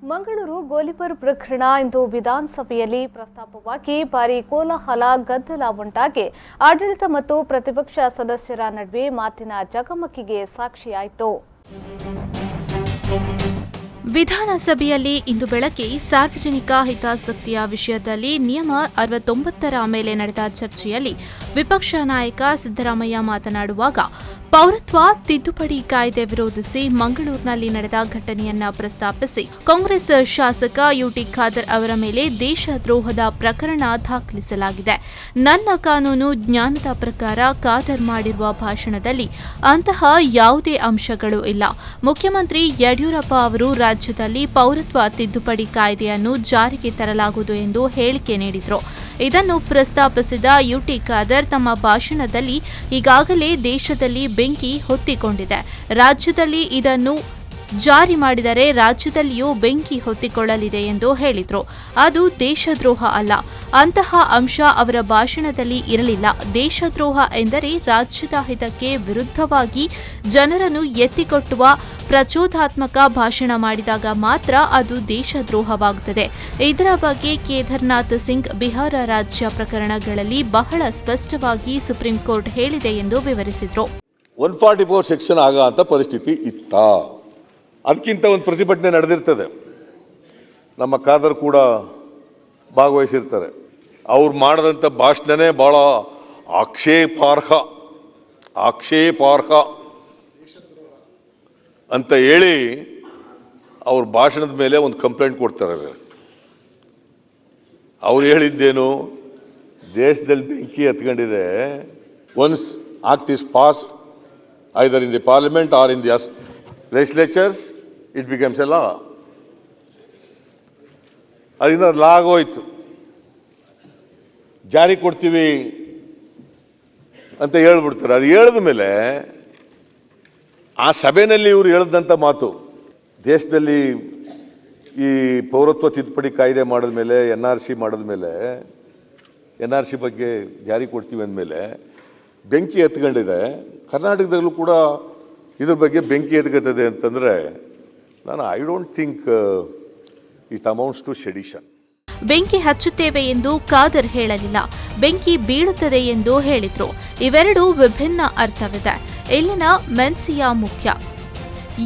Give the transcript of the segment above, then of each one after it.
ಮಂಗಳೂರು ಗೋಲಿಬರ್ ಪ್ರಕರಣ ಇಂದು ವಿಧಾನಸಭೆಯಲ್ಲಿ ಪ್ರಸ್ತಾಪವಾಗಿ ಭಾರೀ ಕೋಲಾಹಲ ಗದ್ದಲ ಉಂಟಾಗಿ ಆಡಳಿತ ಮತ್ತು ಪ್ರತಿಪಕ್ಷ ಸದಸ್ಯರ ನಡುವೆ ಮಾತಿನ ಜಗಮಕಿಗೆ ಸಾಕ್ಷಿಯಾಯಿತು. ವಿಧಾನಸಭೆಯಲ್ಲಿ ಇಂದು ಬೆಳಗ್ಗೆ ಸಾರ್ವಜನಿಕ ಹಿತಾಸಕ್ತಿಯ ವಿಷಯದಲ್ಲಿ ನಿಯಮ 69ರ ಮೇಲೆ ನಡೆದ ಚರ್ಚೆಯಲ್ಲಿ ವಿಪಕ್ಷ ನಾಯಕ ಸಿದ್ದರಾಮಯ್ಯ ಮಾತನಾಡುವಾಗ ಪೌರತ್ವ ತಿದ್ದುಪಡಿ ಕಾಯ್ದೆ ವಿರೋಧಿಸಿ ಮಂಗಳೂರಿನಲ್ಲಿ ನಡೆದ ಘಟನೆಯನ್ನ ಪ್ರಸ್ತಾಪಿಸಿ ಕಾಂಗ್ರೆಸ್ ಶಾಸಕ ಯುಟಿ ಖಾದರ್ ಅವರ ಮೇಲೆ ದೇಶದ್ರೋಹದ ಪ್ರಕರಣ ದಾಖಲಿಸಲಾಗಿದೆ. ನನ್ನ ಕಾನೂನು ಜ್ಞಾನದ ಪ್ರಕಾರ ಖಾದರ್ ಮಾಡಿರುವ ಭಾಷಣದಲ್ಲಿ ಅಂತಹ ಯಾವುದೇ ಅಂಶಗಳು ಇಲ್ಲ. ಮುಖ್ಯಮಂತ್ರಿ ಯಡಿಯೂರಪ್ಪ ಅವರು ರಾಜ್ಯದಲ್ಲಿ ಪೌರತ್ವ ತಿದ್ದುಪಡಿ ಕಾಯ್ದೆಯನ್ನು ಜಾರಿಗೆ ತರಲಾಗುವುದು ಎಂದು ಹೇಳಿಕೆ ನೀಡಿದರು. ಇದನ್ನು ಪ್ರಸ್ತಾಪಿಸಿದ ಯುಟಿ ಖಾದರ್ ತಮ್ಮ ಭಾಷಣದಲ್ಲಿ ಈಗಾಗಲೇ ದೇಶದಲ್ಲಿ ಬೆಂಕಿ ಹೊತ್ತಿಕೊಂಡಿದೆ, ರಾಜ್ಯದಲ್ಲಿ ಇದನ್ನು ಜಾರಿ ಮಾಡಿದರೆ ರಾಜ್ಯದಲ್ಲಿಯೂ ಬೆಂಕಿ ಹೊತ್ತಿಕೊಳ್ಳಲಿದೆ ಎಂದು ಹೇಳಿದರು. ಅದು ದೇಶದ್ರೋಹ ಅಲ್ಲ, ಅಂತಹ ಅಂಶ ಅವರ ಭಾಷಣದಲ್ಲಿ ಇರಲಿಲ್ಲ. ದೇಶದ್ರೋಹ ಎಂದರೆ ರಾಜ್ಯದ ಹಿತಕ್ಕೆ ವಿರುದ್ಧವಾಗಿ ಜನರನ್ನು ಎತ್ತಿಕೊಟ್ಟುವ ಪ್ರಚೋದಾತ್ಮಕ ಭಾಷಣ ಮಾಡಿದಾಗ ಮಾತ್ರ ಅದು ದೇಶದ್ರೋಹವಾಗುತ್ತದೆ. ಇದರ ಬಗ್ಗೆ ಕೇದಾರ್ನಾಥ್ ಸಿಂಗ್ ಬಿಹಾರ ರಾಜ್ಯ ಪ್ರಕರಣಗಳಲ್ಲಿ ಬಹಳ ಸ್ಪಷ್ಟವಾಗಿ ಸುಪ್ರೀಂ ಕೋರ್ಟ್ ಹೇಳಿದೆ ಎಂದು ವಿವರಿಸಿದರು. 144 ಸೆಕ್ಷನ್ ಆಗ ಅಂತ ಪರಿಸ್ಥಿತಿ ಇತ್ತ, ಅದಕ್ಕಿಂತ ಒಂದು ಪ್ರತಿಭಟನೆ ನಡೆದಿರ್ತದೆ. ನಮ್ಮ ಖಾದರ್ ಕೂಡ ಭಾಗವಹಿಸಿರ್ತಾರೆ. ಅವ್ರು ಮಾಡಿದಂಥ ಭಾಷಣನೇ ಭಾಳ ಆಕ್ಷೇಪಾರ್ಹ ಅಂತ ಹೇಳಿ ಅವ್ರ ಭಾಷಣದ ಮೇಲೆ ಒಂದು ಕಂಪ್ಲೇಂಟ್ ಕೊಡ್ತಾರೆ. ಅವ್ರು ಹೇಳಿದ್ದೇನು, ದೇಶದಲ್ಲಿ ಬೆಂಕಿ ಹತ್ಕೊಂಡಿದೆ, once act is passed either in the parliament or in the legislatures, it becomes a law. ಅದರಿಂದ ಲಾ ಆಗೋಯ್ತು, ಜಾರಿ ಕೊಡ್ತೀವಿ ಅಂತ ಹೇಳ್ಬಿಡ್ತಾರೆ. ಅದು ಹೇಳಿದ ಮೇಲೆ ಆ ಸಭೆಯಲ್ಲಿ ಇವರು ಹೇಳಿದಂಥ ಮಾತು, ದೇಶದಲ್ಲಿ ಈ ಪೌರತ್ವ ತಿದ್ದುಪಡಿ ಕಾಯ್ದೆ ಮಾಡಿದ ಮೇಲೆ NRC ಮಾಡಿದ ಮೇಲೆ NRC ಬಗ್ಗೆ ಜಾರಿ ಕೊಡ್ತೀವಿ ಅಂದಮೇಲೆ ಬೆಂಕಿ ಎತ್ಕೊಂಡಿದೆ, ಕರ್ನಾಟಕದಲ್ಲೂ ಕೂಡ ಇದ್ರ ಬಗ್ಗೆ ಬೆಂಕಿ ಎತ್ಕತ್ತದೆ ಅಂತಂದರೆ I don't think it amounts to sedition. ಬೆಂಕಿ ಹಚ್ಚುತ್ತೇವೆ ಎಂದು ಖಾದರ್ ಹೇಳಲಿಲ್ಲ, ಬೆಂಕಿ ಬೀಳುತ್ತದೆ ಎಂದು ಹೇಳಿದ್ರು. ಇವೆರಡೂ ವಿಭಿನ್ನ ಅರ್ಥವಿದೆ. ಇಲ್ಲಿನ ಮೆನ್ಸಿಯಾ ಮುಖ್ಯ.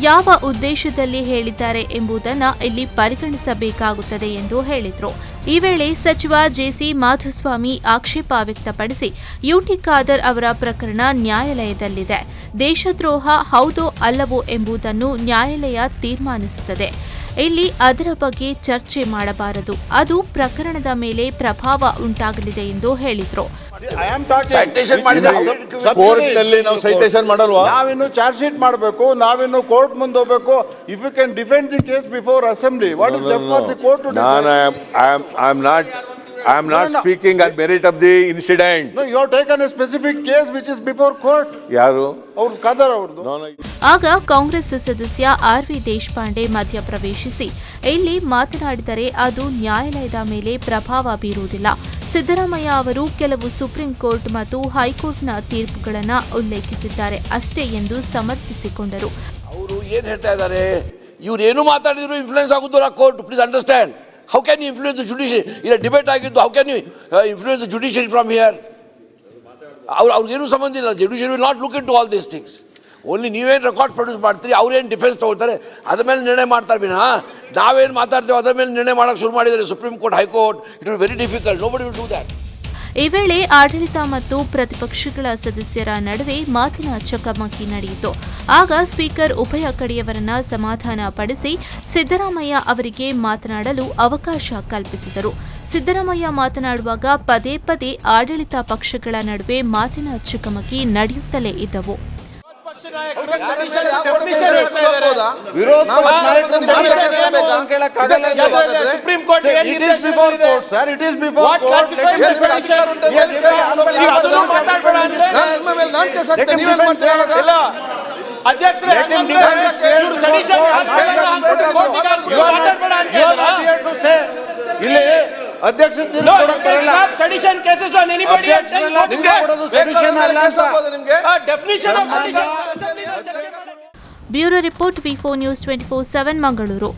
ಯಾವ ಉದ್ದೇಶದಲ್ಲಿ ಹೇಳಿದ್ದಾರೆ ಎಂಬುದನ್ನು ಇಲ್ಲಿ ಪರಿಗಣಿಸಬೇಕಾಗುತ್ತದೆ ಎಂದು ಹೇಳಿದರು. ಈ ವೇಳೆ ಸಚಿವ ಜೆಸಿ ಮಾಧುಸ್ವಾಮಿ ಆಕ್ಷೇಪ ವ್ಯಕ್ತಪಡಿಸಿ ಯುಟಿ ಖಾದರ್ ಅವರ ಪ್ರಕರಣ ನ್ಯಾಯಾಲಯದಲ್ಲಿದೆ, ದೇಶದ್ರೋಹ ಹೌದೋ ಅಲ್ಲವೋ ಎಂಬುದನ್ನು ನ್ಯಾಯಾಲಯ ತೀರ್ಮಾನಿಸುತ್ತದೆ, ಇಲ್ಲಿ ಅದರ ಬಗ್ಗೆ ಚರ್ಚೆ ಮಾಡಬಾರದು, ಅದು ಪ್ರಕರಣದ ಮೇಲೆ ಪ್ರಭಾವ ಉಂಟಾಗಲಿದೆ ಎಂದು ಹೇಳಿದರು. ನಾವಿನ್ನು ಚಾರ್ಜ್ ಶೀಟ್ ಮಾಡಬೇಕು, ನಾವಿನ್ನು ಕೋರ್ಟ್ ಮುಂದೆ ಹೋಗಬೇಕು. If you can defend the case before assembly, what is left for the court to decide? I am not speaking on merit of the incident. No, you have taken a specific case which is before court. ಯಾರು? ಅವ್ರು ಖಾದರ್ ಅವ್ರದ್ದು. ಆಗ ಕಾಂಗ್ರೆಸ್ ಸದಸ್ಯ RV Deshpande ಮಧ್ಯಪ್ರವೇಶಿಸಿ ಇಲ್ಲಿ ಮಾತನಾಡಿದರೆ ಅದು ನ್ಯಾಯಾಲಯದ ಮೇಲೆ ಪ್ರಭಾವ ಬೀರುವುದಿಲ್ಲ. ಸಿದ್ದರಾಮಯ್ಯ ಅವರು ಕೆಲವು ಸುಪ್ರೀಂ ಕೋರ್ಟ್ ಮತ್ತು ಹೈಕೋರ್ಟ್ನ ತೀರ್ಪುಗಳನ್ನು ಉಲ್ಲೇಖಿಸಿದ್ದಾರೆ ಅಷ್ಟೇ ಎಂದು ಸಮರ್ಥಿಸಿಕೊಂಡರು. ಅವರು ಏನು ಹೇಳ್ತಾ ಇದ್ದಾರೆ, ಇವ್ರು ಏನು ಮಾತಾಡಿದ್ರು ಇನ್ಫ್ಲೂಯೆನ್ಸ್ ಆಗುದಿಲ್ಲ court. Please understand. How can you influence the judiciary? In a debate ಆಗಿದ್ದು, how can you influence the judiciary from here? ಅವ್ರಿಗೇನು ಸಂಬಂಧ ಇಲ್ಲ. Judiciary will not look into all these things. Only ನೀವೇನು record produce ಮಾಡ್ತೀರಿ, ಅವ್ರೇನು defence ತಗೊಳ್ತಾರೆ, ಅದ್ರ ಮೇಲೆ ನಿರ್ಣಯ ಮಾಡ್ತಾರೆ ವಿನಃ ನಾವೇನು ಮಾತಾಡ್ತೇವೆ ಅದ್ರ ಮೇಲೆ ನಿರ್ಣಯ ಮಾಡೋಕ್ಕೆ ಶುರು ಮಾಡಿದರೆ supreme court, high court, it will very difficult. Nobody will do that. ಈ ವೇಳೆ ಆಡಳಿತ ಮತ್ತು ಪ್ರತಿಪಕ್ಷಗಳ ಸದಸ್ಯರ ನಡುವೆ ಮಾತಿನ ಚಕಮಕಿ ನಡೆಯಿತು. ಆಗ ಸ್ಪೀಕರ್ ಉಭಯ ಕಡೆಯವರನ್ನ ಸಮಾಧಾನ ಪಡಿಸಿ ಸಿದ್ದರಾಮಯ್ಯ ಅವರಿಗೆ ಮಾತನಾಡಲು ಅವಕಾಶ ಕಲ್ಪಿಸಿದರು. ಸಿದ್ದರಾಮಯ್ಯ ಮಾತನಾಡುವಾಗ ಪದೇ ಪದೇ ಆಡಳಿತ ಪಕ್ಷಗಳ ನಡುವೆ ಮಾತಿನ ಚಕಮಕಿ ನಡೆಯುತ್ತಲೇ ಇದ್ದವು. ಸುಪ್ರೀಂ ಕೋರ್ಟ್ ಇಲ್ಲಿ ಅಧ್ಯಕ್ಷ bureau report V4 News 24/7 Mangaluru.